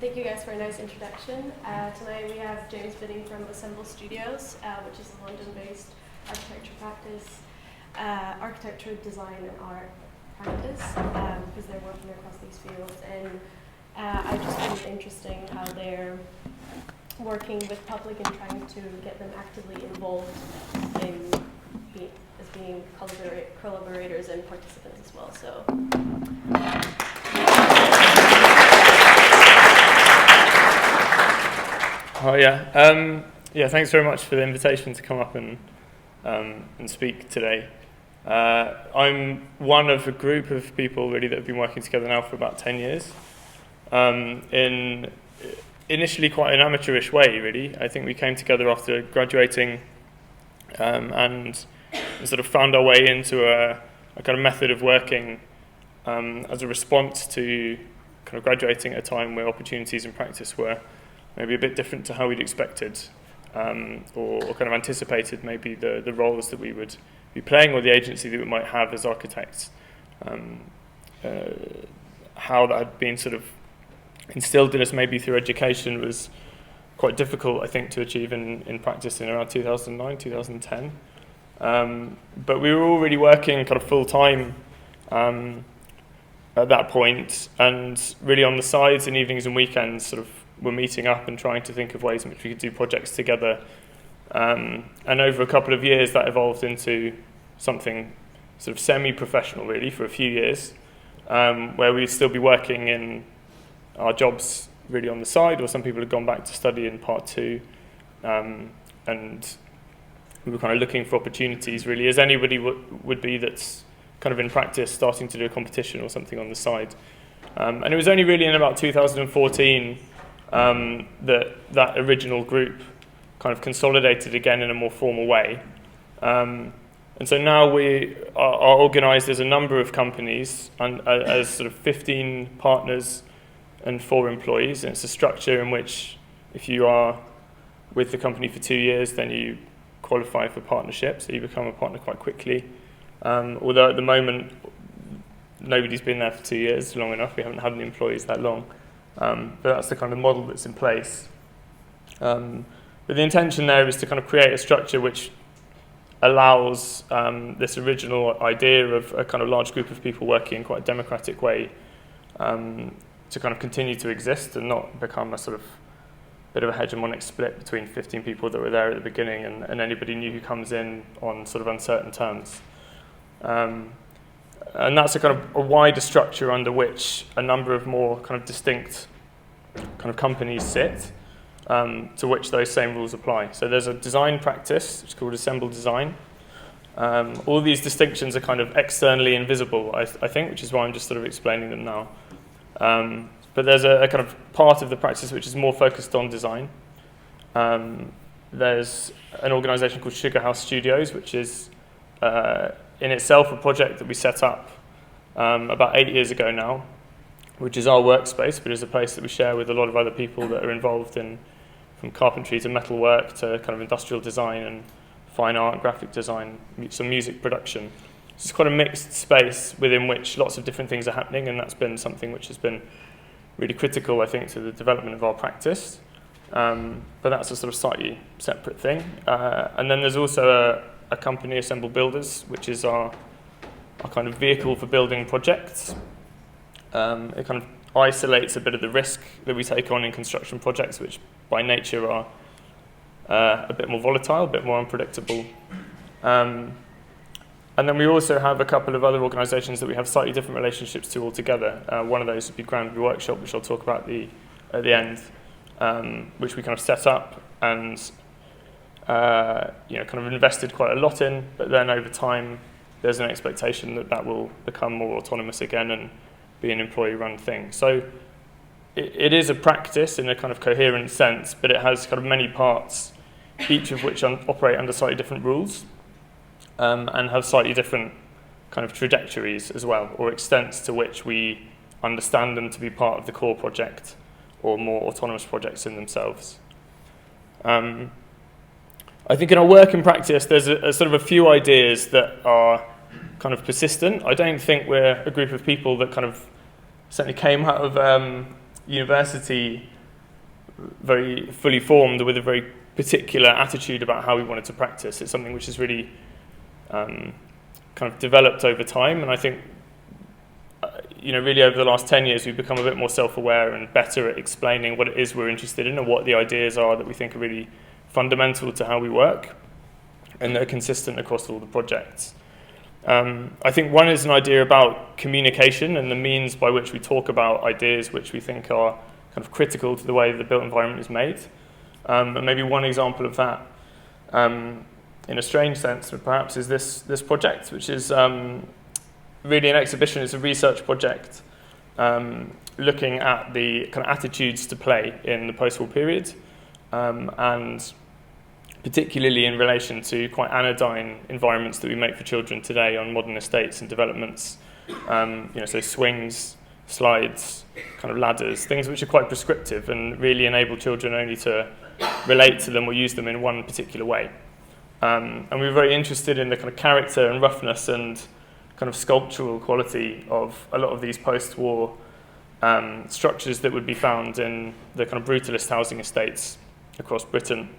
Thank you guys for a nice introduction. Tonight we have James Bidding from Assemble Studios, which is a London-based architecture, design and art practice, because they're working across these fields. And I just find it interesting how they're working with public and trying to get them actively involved in being collaborators and participants as well. So. Oh yeah, thanks very much for the invitation to come up and speak today. I'm one of a group of people really that have been working together now for about 10 years. In initially quite an amateurish way, really. I think we came together after graduating and sort of found our way into a kind of method of working as a response to kind of graduating at a time where opportunities in practice were maybe a bit different to how we'd expected or kind of anticipated maybe the roles that we would be playing or the agency that we might have as architects. How that had been sort of instilled in us maybe through education was quite difficult, I think, to achieve in practice in around 2009, 2010. But we were already working kind of full-time at that point, and really on the sides in evenings and weekends sort of we're meeting up and trying to think of ways in which we could do projects together. And over a couple of years that evolved into something sort of semi-professional really for a few years, where we'd still be working in our jobs really on the side, or some people had gone back to study in part two, and we were kind of looking for opportunities really, as anybody would be that's kind of in practice starting to do a competition or something on the side. And it was only really in about 2014 that original group kind of consolidated again in a more formal way. And so now we are organised as a number of companies and as sort of 15 partners and 4 employees. And it's a structure in which if you are with the company for 2 years, then you qualify for partnership, so you become a partner quite quickly. Although at the moment, nobody's been there for 2 years, long enough. We haven't had any employees that long. But that's the kind of model that's in place. But the intention there is to kind of create a structure which allows this original idea of a kind of large group of people working in quite a democratic way to kind of continue to exist and not become a sort of bit of a hegemonic split between 15 people that were there at the beginning and anybody new who comes in on sort of uncertain terms. And that's a kind of a wider structure under which a number of more kind of distinct kind of companies sit, to which those same rules apply. So there's a design practice, which is called Assemble Design. All these distinctions are kind of externally invisible, I think, which is why I'm just sort of explaining them now. But there's a kind of part of the practice which is more focused on design. There's an organisation called Sugar House Studios, which is in itself a project that we set up about 8 years ago now, which is our workspace, but is a place that we share with a lot of other people that are involved in from carpentry to metalwork to kind of industrial design and fine art, graphic design, some music production. So it's quite a mixed space within which lots of different things are happening, and that's been something which has been really critical, I think, to the development of our practice. But that's a sort of slightly separate thing. And then there's also a company, Assemble Builders, which is our kind of vehicle for building projects. It kind of isolates a bit of the risk that we take on in construction projects, which by nature are a bit more volatile, a bit more unpredictable. And then we also have a couple of other organisations that we have slightly different relationships to altogether. One of those would be Granby Workshop, which I'll talk about at the end, which we kind of set up and kind of invested quite a lot in, but then over time there's an expectation that will become more autonomous again and be an employee-run thing. So it is a practice in a kind of coherent sense, but it has kind of many parts, each of which operate under slightly different rules and have slightly different kind of trajectories as well, or extents to which we understand them to be part of the core project or more autonomous projects in themselves. I think in our work and practice, there's a sort of a few ideas that are kind of persistent. I don't think we're a group of people that kind of certainly came out of university very fully formed with a very particular attitude about how we wanted to practice. It's something which is really kind of developed over time, and I think really over the last 10 years we've become a bit more self-aware and better at explaining what it is we're interested in and what the ideas are that we think are really fundamental to how we work and that are consistent across all the projects. I think one is an idea about communication and the means by which we talk about ideas which we think are kind of critical to the way the built environment is made. And maybe one example of that, in a strange sense, perhaps, is this project, which is really an exhibition. It's a research project looking at the kind of attitudes to play in the post-war period, and particularly in relation to quite anodyne environments that we make for children today on modern estates and developments. So swings, slides, kind of ladders, things which are quite prescriptive and really enable children only to relate to them or use them in one particular way. And we were very interested in the kind of character and roughness and kind of sculptural quality of a lot of these post-war structures that would be found in the kind of brutalist housing estates across Britain.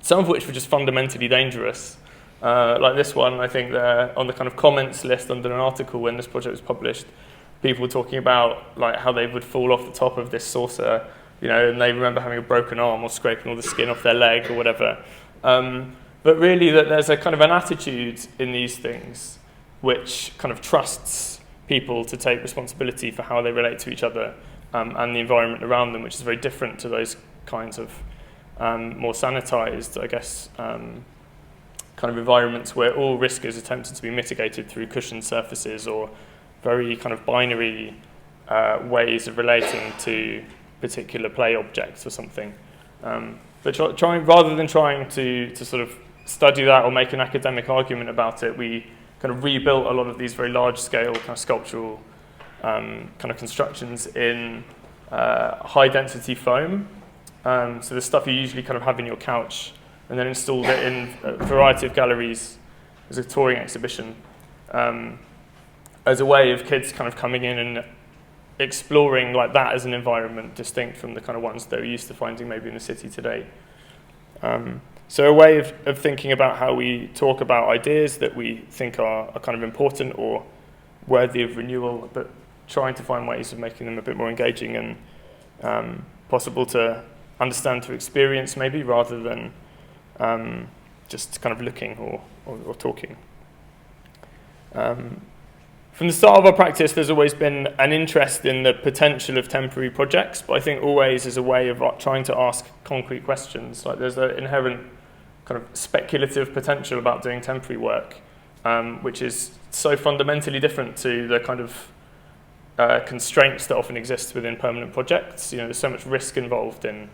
Some of which were just fundamentally dangerous. Like this one, I think on the kind of comments list under an article when this project was published, people were talking about like how they would fall off the top of this saucer, and they remember having a broken arm or scraping all the skin off their leg or whatever. But really that there's a kind of an attitude in these things which kind of trusts people to take responsibility for how they relate to each other and the environment around them, which is very different to those kinds of more sanitized, I guess, kind of environments where all risk is attempted to be mitigated through cushioned surfaces or very kind of binary ways of relating to particular play objects or something. But rather than trying to sort of study that or make an academic argument about it, we kind of rebuilt a lot of these very large-scale kind of sculptural kind of constructions in high-density foam. So the stuff you usually kind of have in your couch, and then installed it in a variety of galleries as a touring exhibition, as a way of kids kind of coming in and exploring like that as an environment distinct from the kind of ones they're used to finding maybe in the city today. So a way of thinking about how we talk about ideas that we think are kind of important or worthy of renewal, but trying to find ways of making them a bit more engaging and possible to understand through experience maybe, rather than just kind of looking or talking. From the start of our practice, there's always been an interest in the potential of temporary projects, but I think always as a way of trying to ask concrete questions. Like there's an inherent kind of speculative potential about doing temporary work, which is so fundamentally different to the kind of constraints that often exist within permanent projects. There's so much risk involved in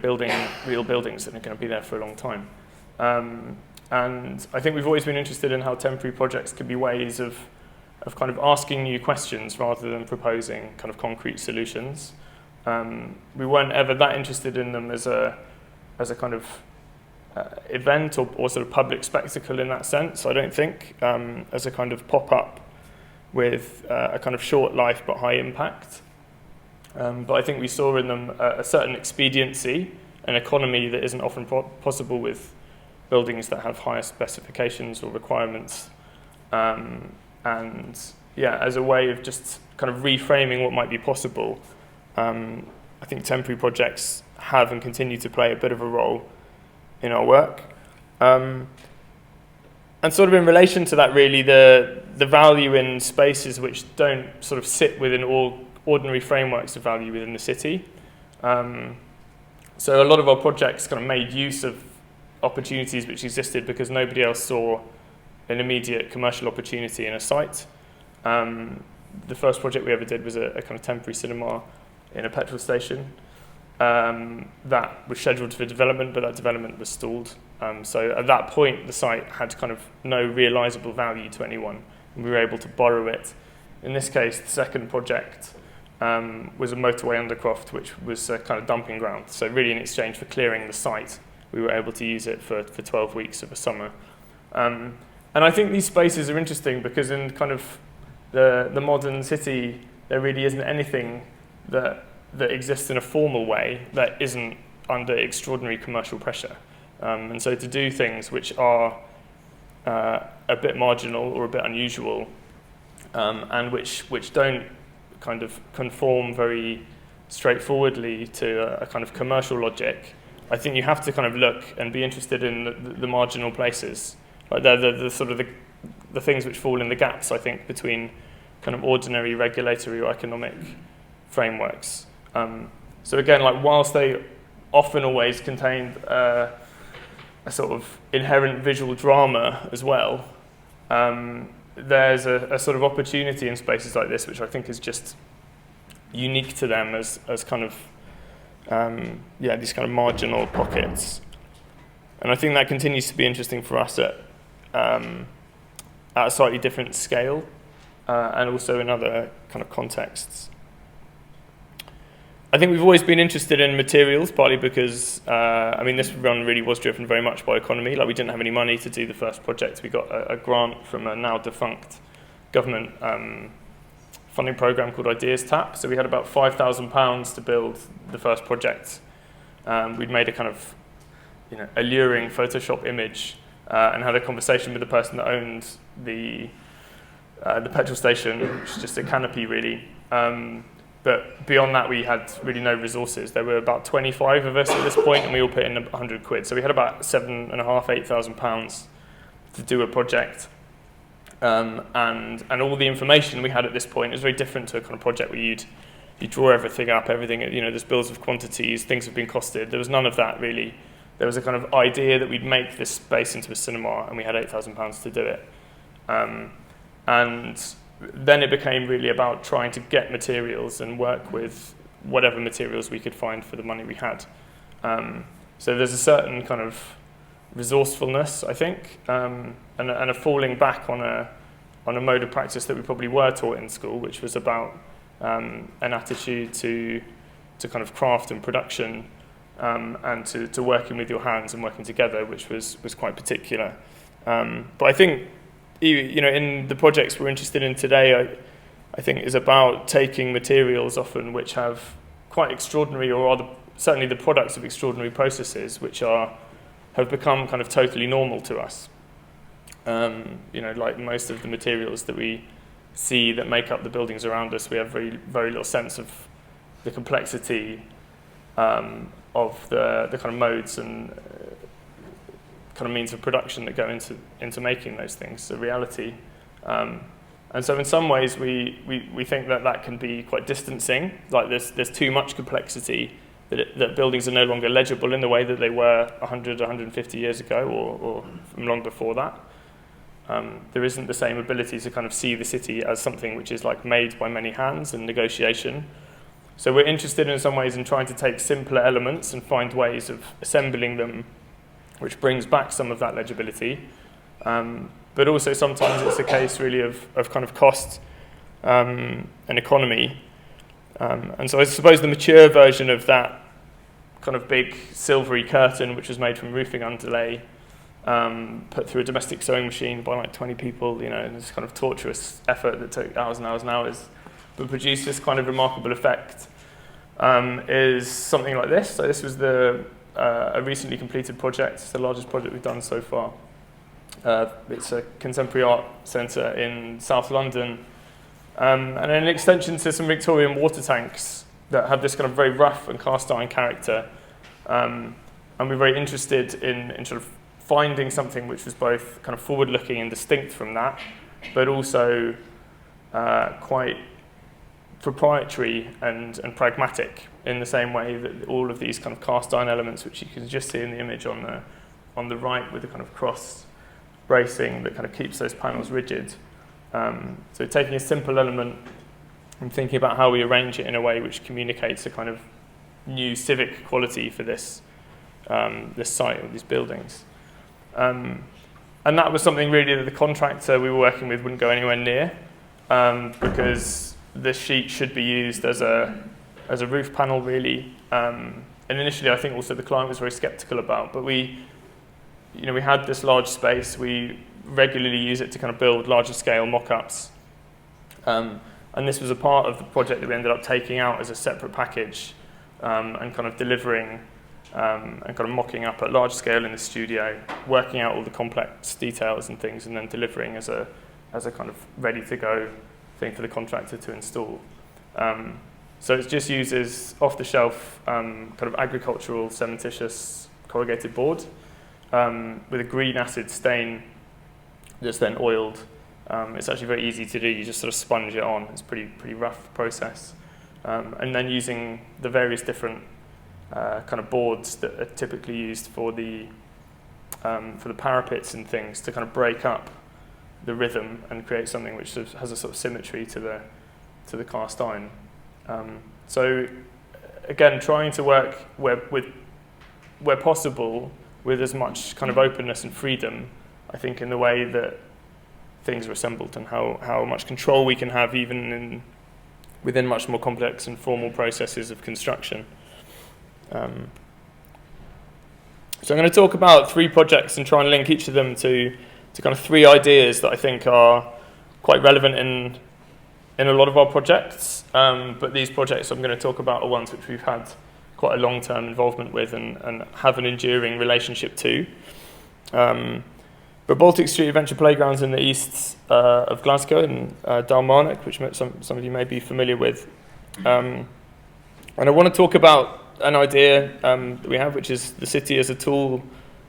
building real buildings that are going to be there for a long time. And I think we've always been interested in how temporary projects could be ways of kind of asking new questions rather than proposing kind of concrete solutions. We weren't ever that interested in them as a kind of event or sort of public spectacle in that sense, I don't think, as a kind of pop-up with a kind of short life but high impact. But I think we saw in them a certain expediency, an economy that isn't often possible with buildings that have higher specifications or requirements. And yeah, as a way of just kind of reframing what might be possible, I think temporary projects have and continue to play a bit of a role in our work. And sort of in relation to that, really, the value in spaces which don't sort of sit within all ordinary frameworks of value within the city. So a lot of our projects kind of made use of opportunities which existed because nobody else saw an immediate commercial opportunity in a site. The first project we ever did was a kind of temporary cinema in a petrol station that was scheduled for development, but that development was stalled. So at that point, the site had kind of no realisable value to anyone, and we were able to borrow it. In this case, the second project was a motorway undercroft, which was a kind of dumping ground. So really, in exchange for clearing the site, we were able to use it for 12 weeks of a summer. And I think these spaces are interesting because in kind of the modern city, there really isn't anything that that exists in a formal way that isn't under extraordinary commercial pressure. And so to do things which are a bit marginal or a bit unusual, and which don't kind of conform very straightforwardly to a kind of commercial logic, I think you have to kind of look and be interested in the marginal places, like the sort of the things which fall in the gaps, I think, between kind of ordinary regulatory or economic frameworks. So again, like whilst they often always contained a sort of inherent visual drama as well, there's a sort of opportunity in spaces like this which I think is just unique to them as kind of these kind of marginal pockets. And I think that continues to be interesting for us at a slightly different scale, and also in other kind of contexts. I think we've always been interested in materials, partly because, this run really was driven very much by economy. Like, we didn't have any money to do the first project. We got a grant from a now defunct government funding programme called Ideas Tap. So we had about £5,000 to build the first project. We'd made a kind of alluring Photoshop image and had a conversation with the person that owned the petrol station, which is just a canopy really. But beyond that, we had really no resources. There were about 25 of us at this point, and we all put in £100. So we had about £7,500, £8,000 to do a project. And all the information we had at this point is very different to a kind of project where you draw everything up, everything, there's bills of quantities, things have been costed. There was none of that really. There was a kind of idea that we'd make this space into a cinema, and we had £8,000 to do it. And then it became really about trying to get materials and work with whatever materials we could find for the money we had. So there's a certain kind of resourcefulness, I think, and a falling back on a mode of practice that we probably were taught in school, which was about an attitude to kind of craft and production, and to working with your hands and working together, which was quite particular. But I think, in the projects we're interested in today, I think is about taking materials often which have quite extraordinary, or are certainly the products of extraordinary processes, which have become kind of totally normal to us. Like most of the materials that we see that make up the buildings around us, we have very, very little sense of the complexity of the kind of modes and kind of means of production that go into making those things a reality. And so in some ways we think that can be quite distancing, like there's too much complexity, that buildings are no longer legible in the way that they were 100, 150 years ago or from long before that. There isn't the same ability to kind of see the city as something which is like made by many hands and negotiation. So we're interested in some ways in trying to take simpler elements and find ways of assembling them which brings back some of that legibility. But also sometimes it's a case really of kind of cost and economy. And so I suppose the mature version of that kind of big silvery curtain, which was made from roofing underlay, put through a domestic sewing machine by like 20 people, this kind of torturous effort that took hours and hours and hours, but produced this kind of remarkable effect, is something like this. So this was a recently completed project. It's the largest project we've done so far. It's a contemporary art centre in South London, and an extension to some Victorian water tanks that have this kind of very rough and cast iron character. And we're very interested in sort of finding something which was both kind of forward-looking and distinct from that, but also quite proprietary and pragmatic, in the same way that all of these kind of cast iron elements, which you can just see in the image on the right with the kind of cross bracing that kind of keeps those panels rigid. So taking a simple element and thinking about how we arrange it in a way which communicates a kind of new civic quality for this site or these buildings. And that was something really that the contractor we were working with wouldn't go anywhere near, because this sheet should be used as a roof panel really. And initially I think also the client was very sceptical about, but we had this large space. We regularly use it to kind of build larger scale mock-ups. And And this was a part of the project that we ended up taking out as a separate package and kind of delivering and kind of mocking up at large scale in the studio, working out all the complex details and things, and then delivering as a kind of ready-to-go thing for the contractor to install. So it just uses off-the-shelf kind of agricultural cementitious corrugated board with a green acid stain that's then oiled. It's actually very easy to do. You just sort of sponge it on. It's a pretty rough process. And then using the various different kind of boards that are typically used for the parapets and things to kind of break up the rhythm and create something which sort of has a sort of symmetry to the cast iron. So again, trying to work where possible with as much kind of openness and freedom, I think, in the way that things are assembled and how much control we can have even within much more complex and formal processes of construction. So I'm going to talk about 3 projects and try and link each of them to kind of 3 ideas that I think are quite relevant in a lot of our projects. But these projects I'm going to talk about are ones which we've had quite a long-term involvement with and have an enduring relationship to. But Baltic Street Adventure Playgrounds in the east of Glasgow in Dalmarnock, which some of you may be familiar with. And I want to talk about an idea that we have, which is the city as a tool,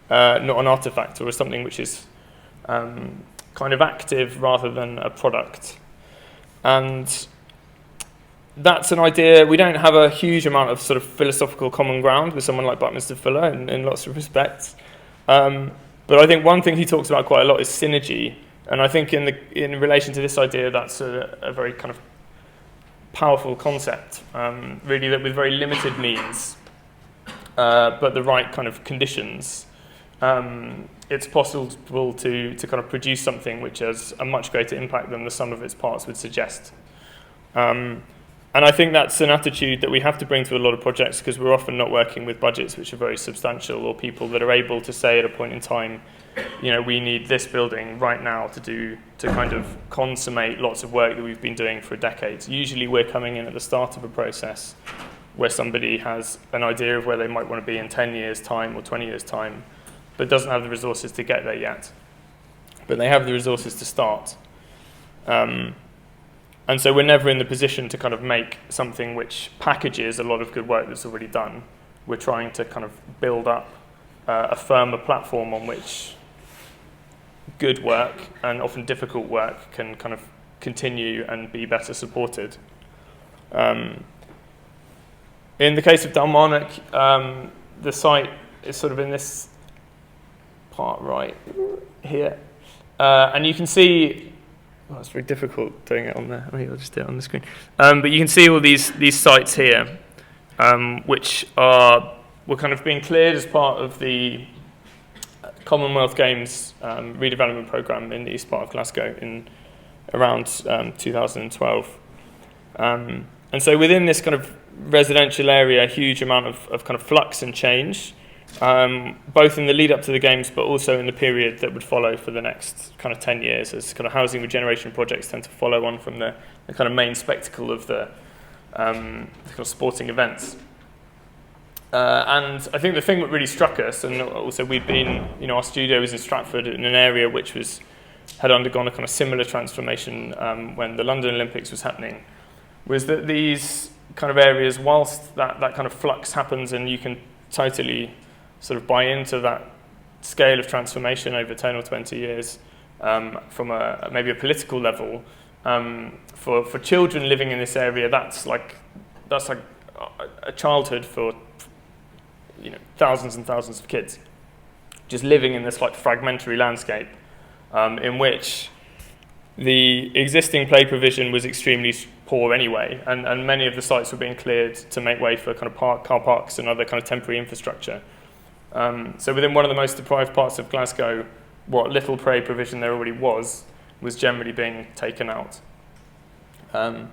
not an artifact, or as something which is kind of active rather than a product. And that's an idea. We don't have a huge amount of sort of philosophical common ground with someone like Buckminster Fuller in lots of respects. But I think one thing he talks about quite a lot is synergy. And I think in relation to this idea, that's a very kind of powerful concept, really, that with very limited means, but the right kind of conditions, it's possible to kind of produce something which has a much greater impact than the sum of its parts would suggest. And I think that's an attitude that we have to bring to a lot of projects, because we're often not working with budgets which are very substantial, or people that are able to say at a point in time, you know, we need this building right now to kind of consummate lots of work that we've been doing for decades. Usually we're coming in at the start of a process where somebody has an idea of where they might want to be in 10 years' time or 20 years' time, but doesn't have the resources to get there yet. But they have the resources to start. And so we're never in the position to kind of make something which packages a lot of good work that's already done. We're trying to kind of build up a firmer platform on which good work and often difficult work can kind of continue and be better supported. In the case of Dalmarnock, the site is sort of in this part right here. And you can see, well, it's very difficult doing it on there. Maybe I'll just do it on the screen. But you can see all these sites here, which were kind of being cleared as part of the Commonwealth Games redevelopment programme in the east part of Glasgow in around 2012. And so within this kind of residential area, a huge amount of kind of flux and change, both in the lead up to the Games, but also in the period that would follow for the next kind of 10 years, as kind of housing regeneration projects tend to follow on from the kind of main spectacle of the kind of sporting events. And I think the thing that really struck us, and also we'd been, you know, our studio was in Stratford in an area which had undergone a kind of similar transformation when the London Olympics was happening, was that these kind of areas, whilst that kind of flux happens and you can totally sort of buy into that scale of transformation over 10 or 20 years from maybe a political level, for children living in this area, that's like a childhood for, you know, thousands and thousands of kids just living in this like fragmentary landscape in which the existing play provision was extremely poor anyway, and many of the sites were being cleared to make way for kind of car parks and other kind of temporary infrastructure. So within one of the most deprived parts of Glasgow, what little play provision there already was generally being taken out. And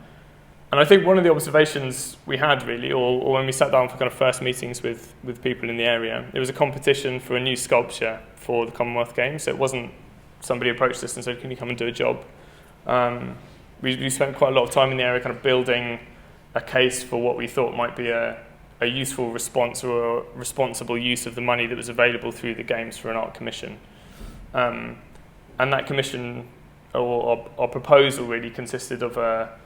I think one of the observations we had really, or when we sat down for kind of first meetings with people in the area, it was a competition for a new sculpture for the Commonwealth Games. So it wasn't somebody approached us and said, can you come and do a job? we spent quite a lot of time in the area kind of building a case for what we thought might be a useful response or a responsible use of the money that was available through the games for an art commission. And that commission, or our proposal, really consisted of a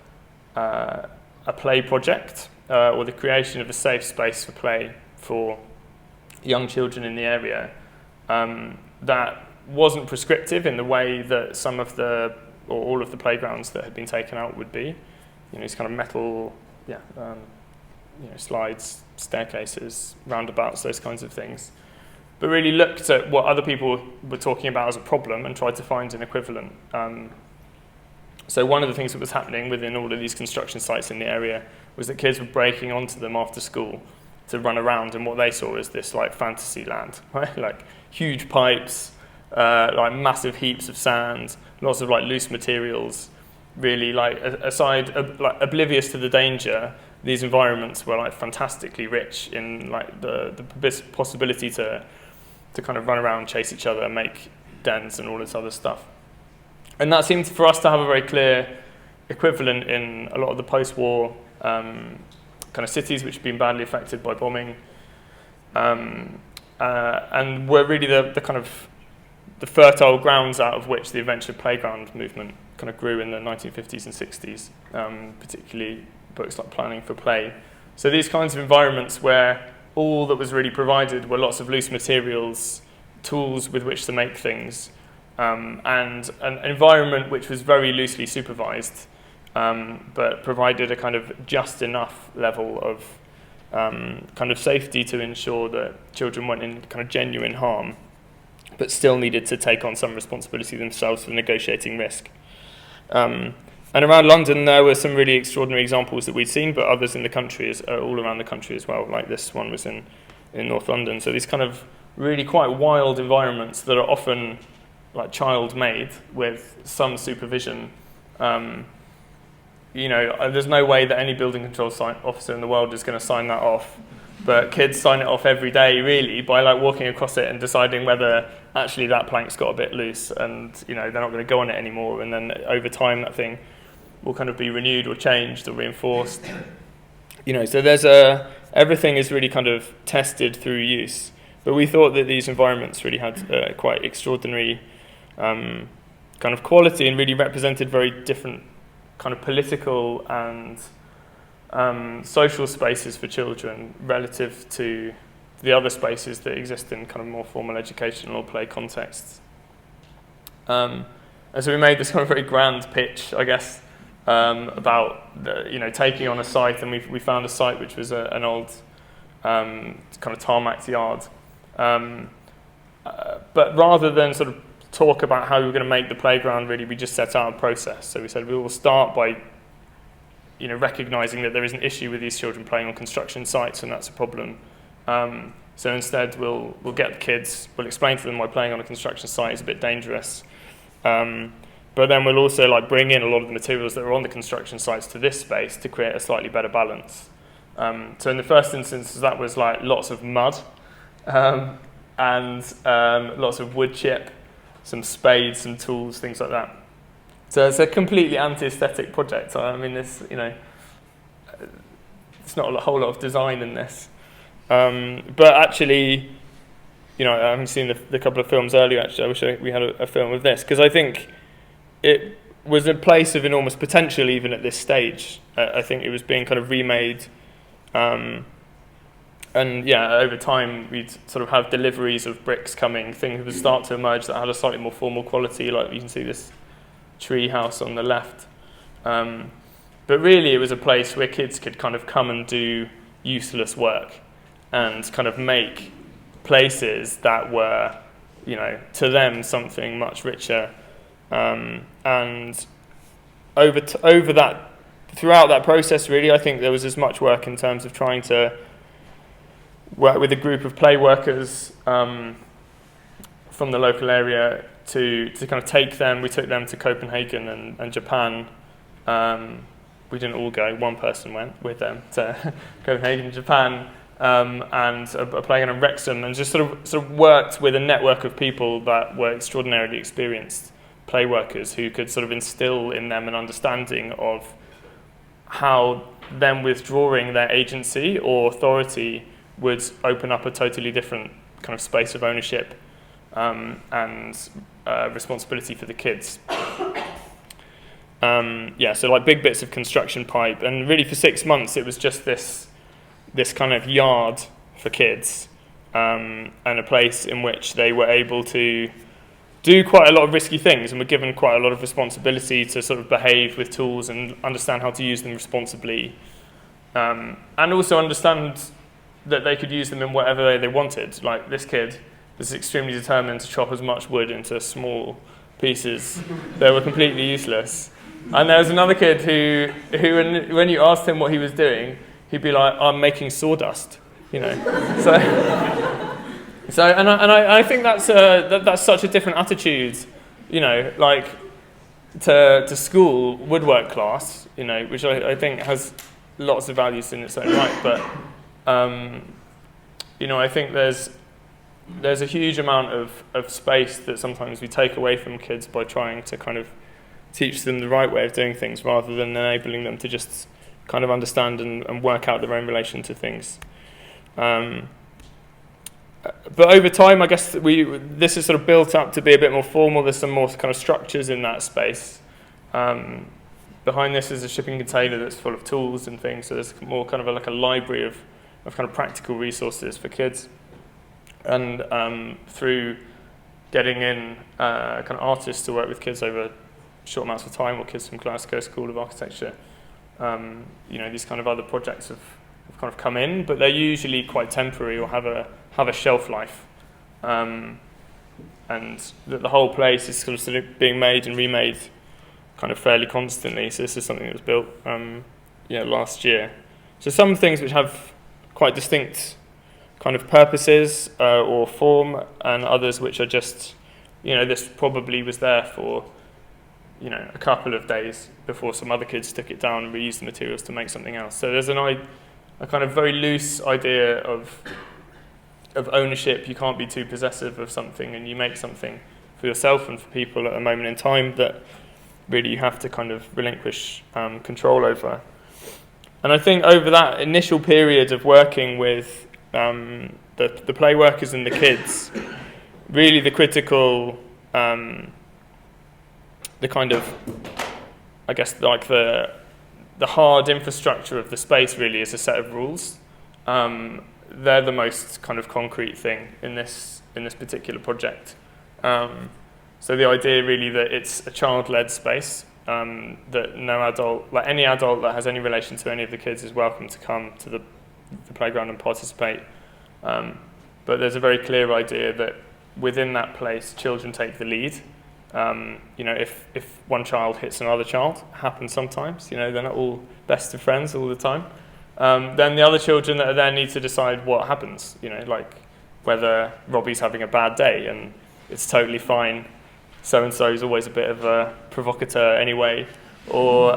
play project, or the creation of a safe space for play for young children in the area, that wasn't prescriptive in the way that some of the, or all of the playgrounds that had been taken out would be. These kind of metal, slides, staircases, roundabouts, those kinds of things. But really looked at what other people were talking about as a problem and tried to find an equivalent. So one of the things that was happening within all of these construction sites in the area was that kids were breaking onto them after school to run around, and what they saw was this like fantasy land, right? Like huge pipes, like massive heaps of sand, lots of like loose materials. Really, like like oblivious to the danger, these environments were like fantastically rich in like the possibility to kind of run around, chase each other, make dens and all this other stuff. And that seemed for us to have a very clear equivalent in a lot of the post-war kind of cities which had been badly affected by bombing, and were really the kind of the fertile grounds out of which the adventure playground movement kind of grew in the 1950s and 60s, particularly books like Planning for Play. So these kinds of environments where all that was really provided were lots of loose materials, tools with which to make things, and an environment which was very loosely supervised, but provided a kind of just enough level of kind of safety to ensure that children weren't in kind of genuine harm, but still needed to take on some responsibility themselves for negotiating risk. And around London, there were some really extraordinary examples that we'd seen, but others in the country, all around the country as well. Like this one was in North London. So these kind of really quite wild environments that are often like child-made with some supervision. There's no way that any building control officer in the world is going to sign that off. But kids sign it off every day, really, by like walking across it and deciding whether actually that plank's got a bit loose and they're not going to go on it anymore. And then over time, that thing will kind of be renewed or changed or reinforced. So there's everything is really kind of tested through use. But we thought that these environments really had quite extraordinary kind of quality and really represented very different kind of political and social spaces for children relative to the other spaces that exist in kind of more formal educational or play contexts. And so we made this kind of very grand pitch, I guess, about taking on a site, and we found a site which was an old kind of tarmac yard. But rather than sort of talk about how we were going to make the playground, really, we just set out a process. So we said we will start by recognising that there is an issue with these children playing on construction sites, and that's a problem. So instead, we'll get the kids, we'll explain to them why playing on a construction site is a bit dangerous. But then we'll also bring in a lot of the materials that are on the construction sites to this space to create a slightly better balance. So in the first instance, that was lots of mud and lots of wood chip, some spades, some tools, things like that. So it's a completely anti-aesthetic project. I mean, it's not a whole lot of design in this. But actually, I haven't seen the couple of films earlier, actually. I wish we had a film of this, because I think it was a place of enormous potential even at this stage. I think it was being kind of remade. And over time, we'd sort of have deliveries of bricks coming, things would start to emerge that had a slightly more formal quality, like you can see this tree house on the left. But really, it was a place where kids could kind of come and do useless work and kind of make places that were, to them, something much richer. And over that, throughout that process, really, I think there was as much work in terms of trying to work with a group of play workers from the local area to kind of take them. We took them to Copenhagen and Japan. We didn't all go. One person went with them to Copenhagen and Japan, and a playground in Wrexham, and just sort of worked with a network of people that were extraordinarily experienced play workers who could sort of instill in them an understanding of how them withdrawing their agency or authority would open up a totally different kind of space of ownership and responsibility for the kids. So like big bits of construction pipe, and really for 6 months it was just this kind of yard for kids, and a place in which they were able to do quite a lot of risky things and were given quite a lot of responsibility to sort of behave with tools and understand how to use them responsibly, and also understand that they could use them in whatever way they wanted. Like this kid was extremely determined to chop as much wood into small pieces that were completely useless. And there was another kid who when you asked him what he was doing, he'd be like, "I'm making sawdust," you know. And I think that's such a different attitude, you know, like to school woodwork class, you know, which I think has lots of values in its own right. But you know, I think there's a huge amount of space that sometimes we take away from kids by trying to kind of teach them the right way of doing things rather than enabling them to just kind of understand and work out their own relation to things. But over time, I guess this is sort of built up to be a bit more formal. There's some more kind of structures in that space. Behind this is a shipping container that's full of tools and things, so there's more kind of like a library of kind of practical resources for kids. And through getting in kind of artists to work with kids over short amounts of time, or kids from Glasgow School of Architecture, you know, these kind of other projects have kind of come in, but they're usually quite temporary or have a shelf life, and the whole place is sort of being made and remade kind of fairly constantly. So this is something that was built last year. So some things which have quite distinct kind of purposes or form, and others which are just, you know, this probably was there for, you know, a couple of days before some other kids took it down and reused the materials to make something else. So there's a kind of very loose idea of ownership. You can't be too possessive of something, and you make something for yourself and for people at a moment in time that really you have to kind of relinquish control over. And I think over that initial period of working with the play workers and the kids, really the critical, the kind of, I guess, like the hard infrastructure of the space really is a set of rules. They're the most kind of concrete thing in this particular project. So the idea really that it's a child-led space, that no adult, like any adult that has any relation to any of the kids, is welcome to come to the playground and participate. But there's a very clear idea that within that place, children take the lead. You know, if one child hits another child, happens sometimes, you know, they're not all best of friends all the time. Then the other children that are there need to decide what happens, you know, like whether Robbie's having a bad day and it's totally fine, so-and-so is always a bit of a provocateur anyway, or,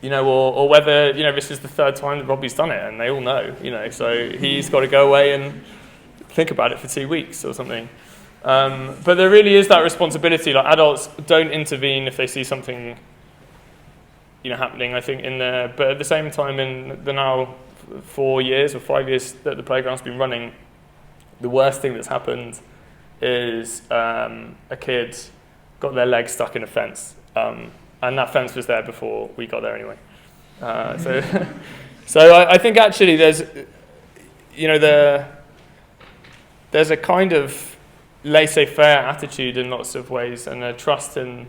you know, or whether, you know, this is the third time that Robbie's done it and they all know, you know, so he's got to go away and think about it for 2 weeks or something. But there really is that responsibility. Like, adults don't intervene if they see something, you know, happening, I think, but at the same time, in the now 4 years or 5 years that the playground's been running, the worst thing that's happened is a kid got their leg stuck in a fence, and that fence was there before we got there anyway. So I think actually there's, you know, there's a kind of laissez-faire attitude in lots of ways, and a trust in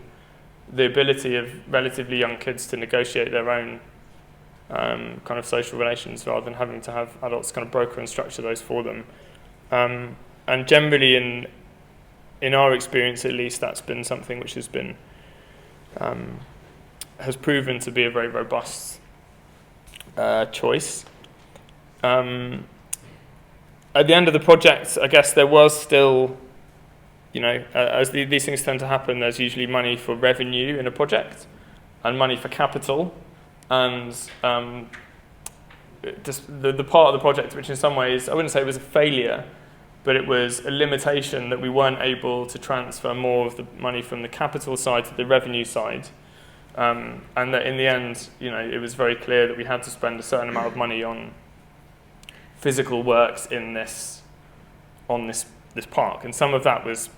the ability of relatively young kids to negotiate their own kind of social relations rather than having to have adults kind of broker and structure those for them. And generally, in our experience at least, that's been something which has been has proven to be a very robust choice. At the end of the project, I guess there was still, you know, as these things tend to happen, there's usually money for revenue in a project and money for capital, and just the part of the project which in some ways, I wouldn't say it was a failure, but it was a limitation that we weren't able to transfer more of the money from the capital side to the revenue side. And that in the end, it was very clear that we had to spend a certain amount of money on physical works on this park. And some of that was,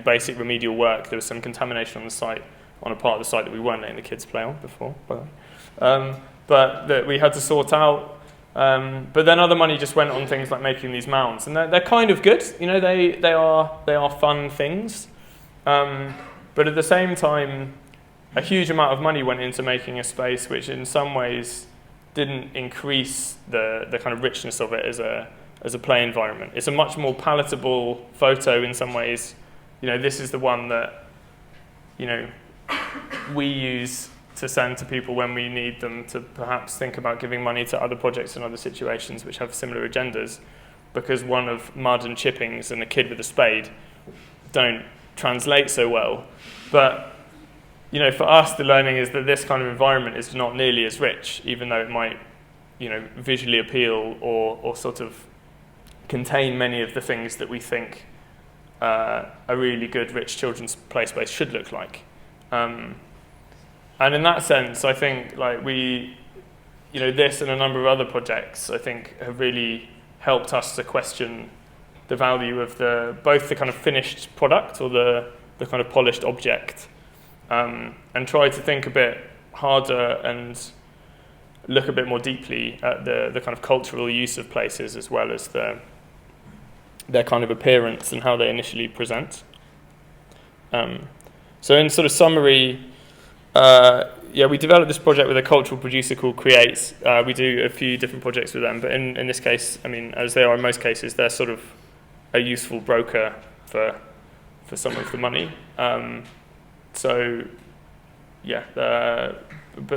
basic remedial work. There was some contamination on the site, on a part of the site that we weren't letting the kids play on before, by the way. But that we had to sort out. But then other money just went on things like making these mounds, and they're kind of good. They are fun things. But at the same time, a huge amount of money went into making a space which in some ways didn't increase the kind of richness of it as a play environment. It's a much more palatable photo in some ways. This is the one that we use to send to people when we need them to perhaps think about giving money to other projects in other situations which have similar agendas, because one of mud and chippings and a kid with a spade don't translate so well. But for us, the learning is that this kind of environment is not nearly as rich, even though it might, visually appeal or sort of contain many of the things that we think a really good, rich children's play space should look like. And in that sense, I think this and a number of other projects, I think, have really helped us to question the value of both the kind of finished product or the kind of polished object. And try to think a bit harder and look a bit more deeply at the kind of cultural use of places, as well as their kind of appearance and how they initially present. So in sort of summary, we developed this project with a cultural producer called Create. We do a few different projects with them, but in this case, as they are in most cases, they're sort of a useful broker for some of the money. But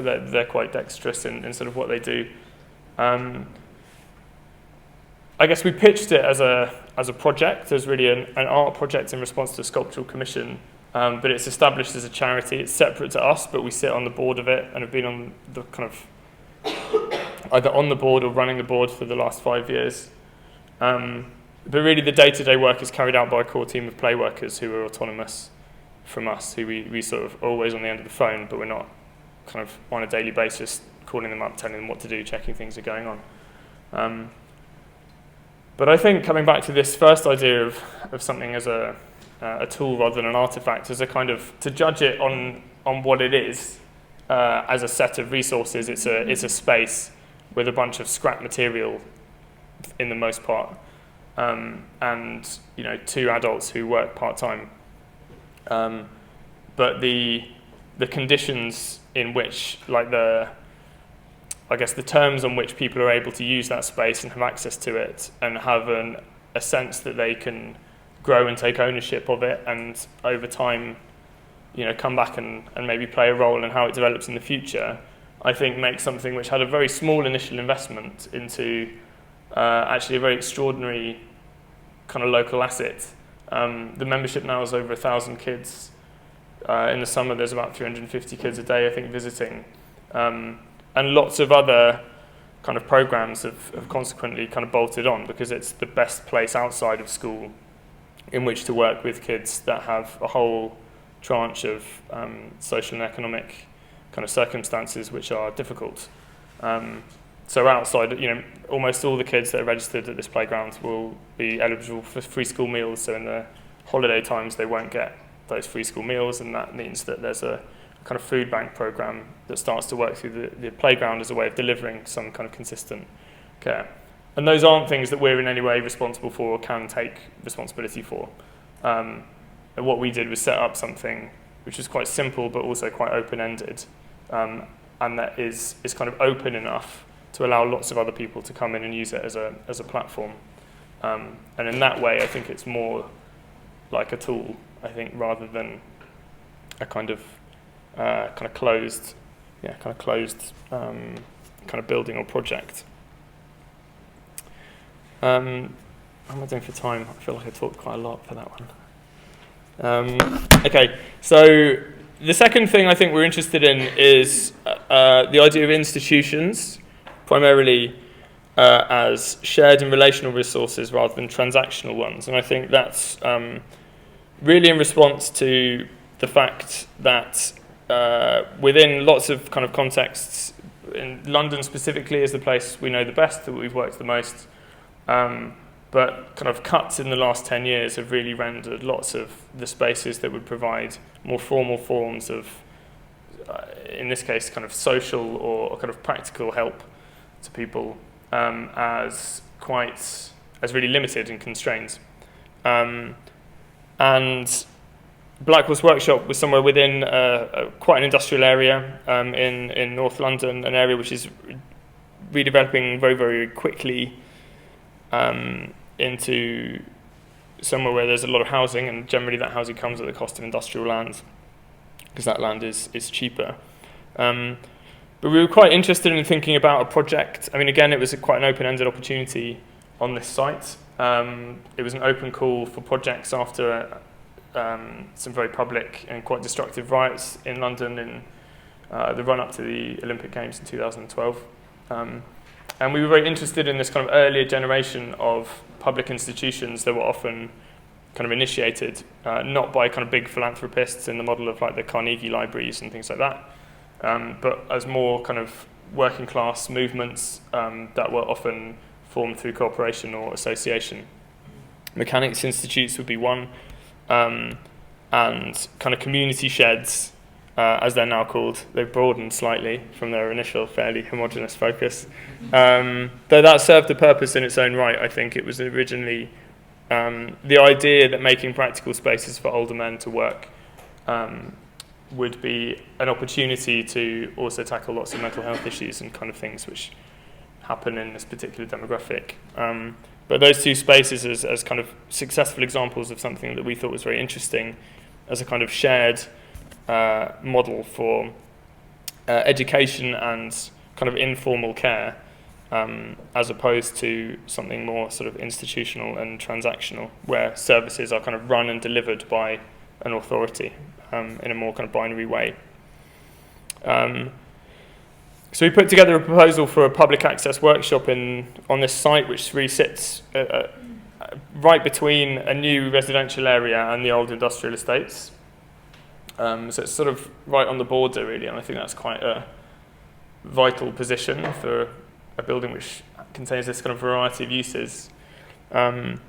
they're quite dexterous in sort of what they do. I guess we pitched it as a project, as really an art project in response to a sculptural commission, but it's established as a charity. It's separate to us, but we sit on the board of it and have been on the kind of either on the board or running the board for the last 5 years. But really the day-to-day work is carried out by a core team of play workers who are autonomous from us, who we sort of are always on the end of the phone, but we're not kind of on a daily basis calling them up, telling them what to do, checking things are going on. But I think coming back to this first idea of something as a tool rather than an artifact, as a kind of, to judge it on what it is, as a set of resources, it's a space with a bunch of scrap material in the most part, and 2 adults who work part-time. But the conditions in which, the terms on which people are able to use that space and have access to it and have a sense that they can grow and take ownership of it, and over time, come back and maybe play a role in how it develops in the future, I think makes something which had a very small initial investment into actually a very extraordinary kind of local asset. The membership now is over 1,000 kids. In the summer, there's about 350 kids a day, I think, visiting. And lots of other kind of programs have consequently kind of bolted on, because it's the best place outside of school in which to work with kids that have a whole tranche of social and economic kind of circumstances which are difficult. So outside, almost all the kids that are registered at this playground will be eligible for free school meals. So in the holiday times, they won't get those free school meals, and that means that there's a kind of food bank program that starts to work through the playground as a way of delivering some kind of consistent care. And those aren't things that we're in any way responsible for or can take responsibility for. And what we did was set up something which is quite simple but also quite open-ended, and that is kind of open enough to allow lots of other people to come in and use it as a platform. And in that way, I think it's more like a tool, I think, rather than a kind of closed kind of building or project. How am I doing for time? I feel like I talked quite a lot for that one. Okay, so the second thing I think we're interested in is the idea of institutions, primarily as shared and relational resources rather than transactional ones. And I think that's really in response to the fact that within lots of kind of contexts, in London specifically is the place we know the best, that we've worked the most, but kind of cuts in the last 10 years have really rendered lots of the spaces that would provide more formal forms of, in this case, kind of social or kind of practical help to people as really limited and constrained. And Blackwell's workshop was somewhere within quite an industrial area in North London, an area which is redeveloping very, very quickly into somewhere where there's a lot of housing, and generally that housing comes at the cost of industrial land, because that land is cheaper. But we were quite interested in thinking about a project. I mean, again, it was quite an open-ended opportunity on this site. It was an open call for projects after some very public and quite destructive riots in London in the run-up to the Olympic Games in 2012. And we were very interested in this kind of earlier generation of public institutions that were often kind of initiated, not by kind of big philanthropists in the model of like the Carnegie libraries and things like that, but as more kind of working class movements that were often formed through cooperation or association. Mechanics institutes would be one, and kind of community sheds, as they're now called. They've broadened slightly from their initial fairly homogenous focus. Though that served a purpose in its own right. I think it was originally the idea that making practical spaces for older men to work would be an opportunity to also tackle lots of mental health issues and kind of things which happen in this particular demographic. But those two spaces as kind of successful examples of something that we thought was very interesting as a kind of shared model for education and kind of informal care, as opposed to something more sort of institutional and transactional, where services are kind of run and delivered by an authority in a more kind of binary way. So we put together a proposal for a public access workshop on this site, which really sits right between a new residential area and the old industrial estates. So it's sort of right on the border, really, and I think that's quite a vital position for a building which contains this kind of variety of uses. But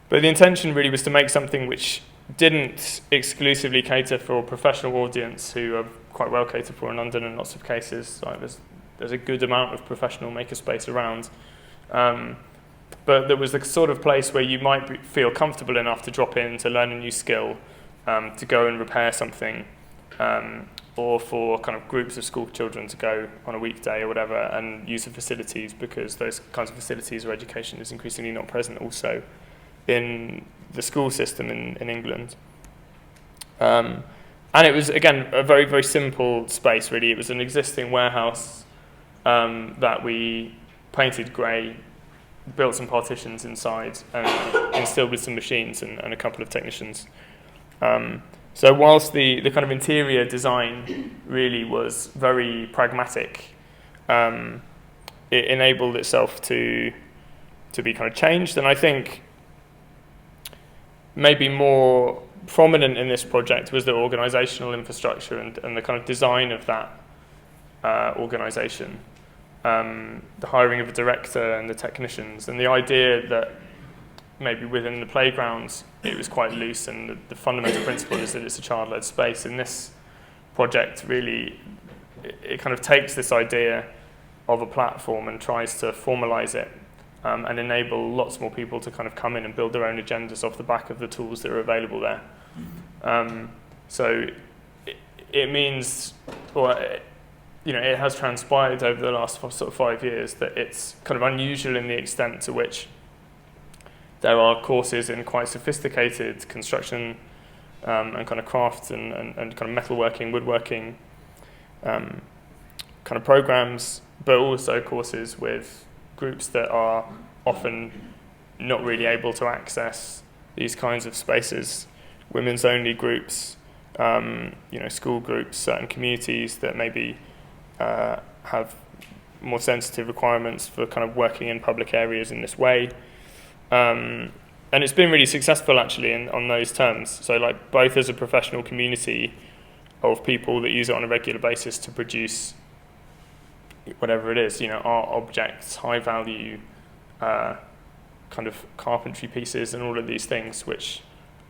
the intention really was to make something which didn't exclusively cater for a professional audience, who are quite well catered for in London in lots of cases. Like there's a good amount of professional makerspace around. But there was the sort of place where you might feel comfortable enough to drop in to learn a new skill, to go and repair something, or for kind of groups of school children to go on a weekday or whatever and use the facilities, because those kinds of facilities or education is increasingly not present also in the school system in England. And it was, again, a very, very simple space, really. It was an existing warehouse that we painted grey, built some partitions inside, and instilled with some machines and a couple of technicians. So whilst the kind of interior design really was very pragmatic, it enabled itself to be kind of changed. And I think maybe more prominent in this project was the organisational infrastructure and the kind of design of that organisation, the hiring of a director and the technicians, and the idea that maybe within the playgrounds it was quite loose, and the fundamental principle is that it's a child-led space. In this project, really, it kind of takes this idea of a platform and tries to formalise it, and enable lots more people to kind of come in and build their own agendas off the back of the tools that are available there. So it means, it has transpired over the last sort of 5 years that it's kind of unusual in the extent to which there are courses in quite sophisticated construction and kind of crafts and kind of metalworking, woodworking kind of programs, but also courses with groups that are often not really able to access these kinds of spaces, women's only groups, school groups, certain communities that maybe have more sensitive requirements for kind of working in public areas in this way. And it's been really successful actually on those terms. So like both as a professional community of people that use it on a regular basis to produce whatever it is, art objects, high value kind of carpentry pieces and all of these things which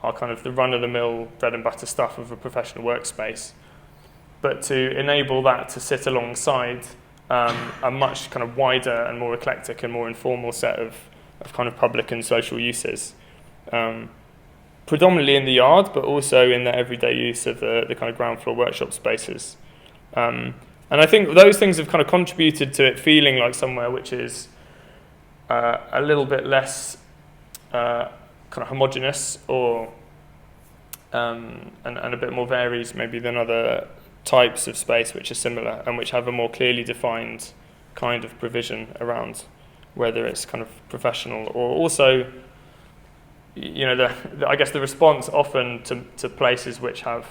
are kind of the run-of-the-mill bread and butter stuff of a professional workspace. But to enable that to sit alongside a much kind of wider and more eclectic and more informal set of kind of public and social uses, predominantly in the yard, but also in the everyday use of the kind of ground floor workshop spaces. And I think those things have kind of contributed to it feeling like somewhere which is a little bit less kind of homogenous or and a bit more varied maybe than other types of space which are similar and which have a more clearly defined kind of provision around whether it's kind of professional or also, I guess the response often to places which have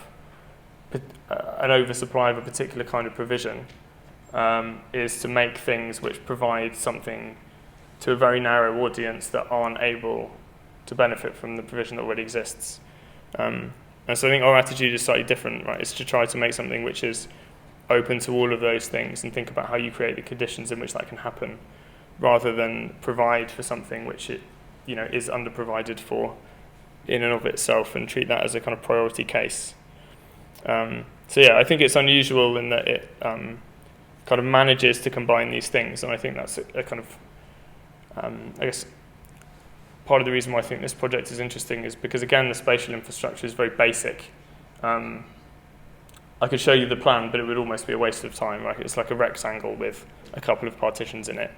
an oversupply of a particular kind of provision is to make things which provide something to a very narrow audience that aren't able to benefit from the provision that already exists. And so I think our attitude is slightly different, right? It's to try to make something which is open to all of those things and think about how you create the conditions in which that can happen, rather than provide for something which it, is underprovided for in and of itself and treat that as a kind of priority case. So yeah, I think it's unusual in that it kind of manages to combine these things, and I think that's a kind of, I guess, part of the reason why I think this project is interesting is because, again, the spatial infrastructure is very basic. I could show you the plan, but it would almost be a waste of time. Right? It's like a rectangle with a couple of partitions in it.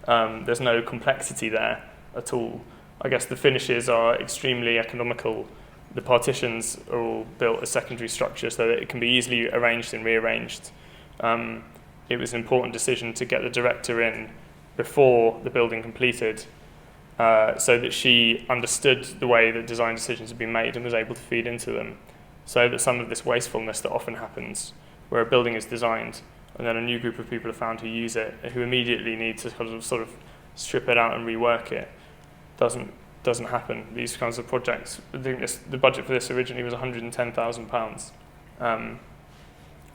There's no complexity there at all. I guess the finishes are extremely economical. The partitions are all built as secondary structure so that it can be easily arranged and rearranged. It was an important decision to get the director in before the building completed, so that she understood the way that design decisions had been made and was able to feed into them, so that some of this wastefulness that often happens where a building is designed and then a new group of people are found who use it, who immediately need to sort of strip it out and rework it, doesn't happen. These kinds of projects, I think the budget for this originally was £110,000.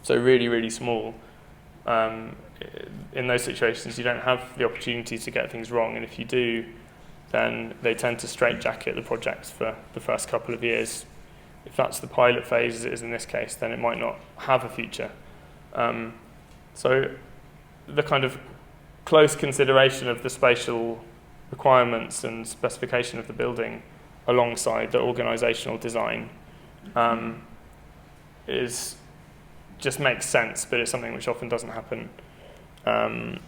So really, really small. In those situations, you don't have the opportunity to get things wrong, and if you do, then they tend to straitjacket the projects for the first couple of years. If that's the pilot phase, as it is in this case, then it might not have a future. So the kind of close consideration of the spatial requirements and specification of the building alongside the organisational design just makes sense, but it's something which often doesn't happen. And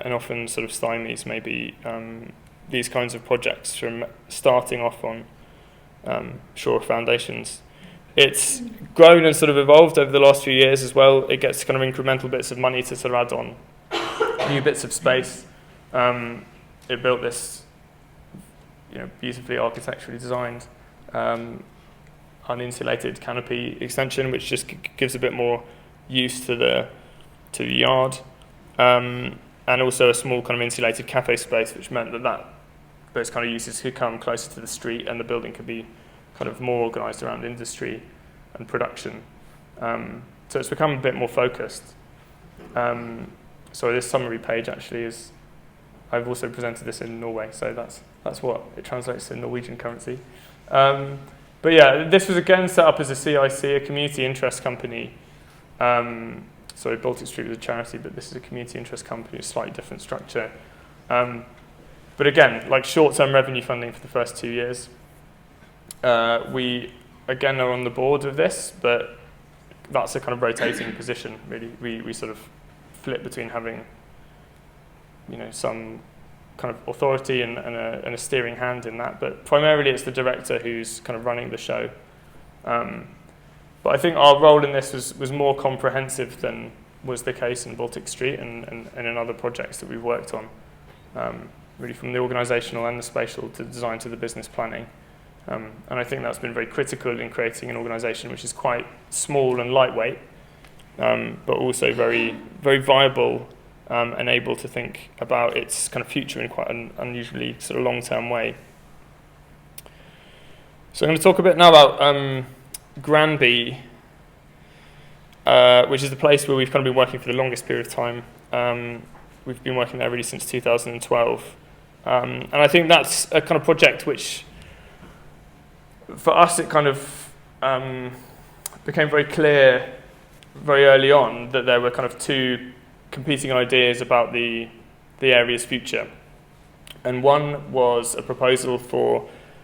often sort of stymies maybe these kinds of projects from starting off on sure foundations. It's grown and sort of evolved over the last few years as well. It gets kind of incremental bits of money to sort of add on new bits of space. It built this, beautifully architecturally designed uninsulated canopy extension, which just gives a bit more use to the yard. And also a small kind of insulated cafe space, which meant that those kind of uses could come closer to the street and the building could be kind of more organised around industry and production. So it's become a bit more focused. So this summary page actually is, I've also presented this in Norway, so that's what it translates to in Norwegian currency. But yeah, this was again set up as a CIC, a community interest company. So Baltic Street was a charity, but this is a community interest company, a slightly different structure. But again, like short-term revenue funding for the first 2 years. We, again, are on the board of this, but that's a kind of rotating position, really. We sort of flip between having, some kind of authority and a steering hand in that, but primarily it's the director who's kind of running the show. But I think our role in this was more comprehensive than was the case in Baltic Street and in other projects that we've worked on, really from the organisational and the spatial to design to the business planning. And I think that's been very critical in creating an organisation which is quite small and lightweight, but also very, very viable and able to think about its kind of future in quite an unusually sort of long-term way. So I'm going to talk a bit now about Granby, which is the place where we've kind of been working for the longest period of time. We've been working there really since 2012. And I think that's a kind of project which, for us, it kind of became very clear very early on that there were kind of two competing ideas about the area's future. And one was a proposal for